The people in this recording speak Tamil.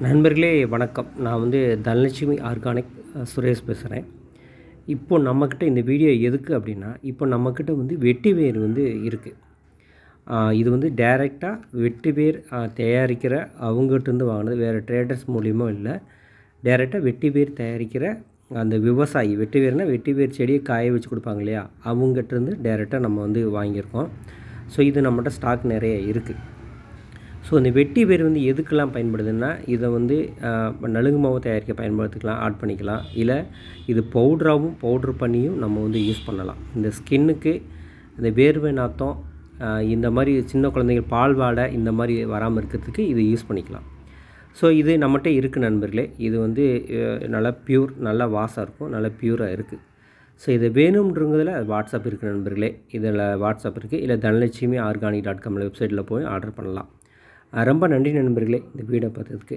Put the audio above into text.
நண்பர்களே வணக்கம். நான் தனலட்சுமி ஆர்கானிக் சுரேஷ் பேசுகிறேன். இப்போ நம்மக்கிட்ட இந்த வீடியோ எதுக்கு அப்படின்னா, இப்போ நம்மக்கிட்ட வெட்டி வேர் இருக்குது. இது டைரெக்டாக வெட்டி வேர் தயாரிக்கிற அவங்ககிட்டருந்து வாங்கினது, வேறு ட்ரேடர்ஸ் மூலியமா இல்லை. டைரெக்டாக வெட்டி வேர் தயாரிக்கிற அந்த விவசாயி, வெட்டி வேர்னால் வெட்டி வேர் செடியை காய வச்சு கொடுப்பாங்க இல்லையா, அவங்ககிட்டருந்து டைரெக்டாக நம்ம வாங்கியிருக்கோம். ஸோ இது நம்மகிட்ட ஸ்டாக் நிறைய இருக்குது. ஸோ இந்த வெட்டி வேர் எதுக்கெல்லாம் பயன்படுதுன்னா, இதை நலுங்கு மாவு தயாரிக்க பயன்படுத்திக்கலாம், ஆட் பண்ணிக்கலாம். இல்லை இது பவுட்ரு பண்ணியும் நம்ம யூஸ் பண்ணலாம். இந்த ஸ்கின்னுக்கு இந்த வேர்வை நாத்தம், இந்த மாதிரி சின்ன குழந்தைகள் பால் வாடை இந்த மாதிரி வராமல் இருக்கிறதுக்கு இது யூஸ் பண்ணிக்கலாம். ஸோ இது நம்மகிட்ட இருக்குது நண்பர்களே. இது நல்லா பியூர், நல்லா வாசம் இருக்கும், நல்லா பியூராக இருக்குது. ஸோ இது வேணும்ன்றதில் வாட்ஸ்அப் இருக்குது நண்பர்களே. இதில் வாட்ஸ்அப் இருக்குது. இல்லை தனலட்சுமி ஆர்கானிக்.com வெப்சைட்டில் போய் ஆர்டர் பண்ணலாம். ரொம்ப நன்றி நண்பர்களே, இந்த வீடியோ பார்த்ததுக்கு.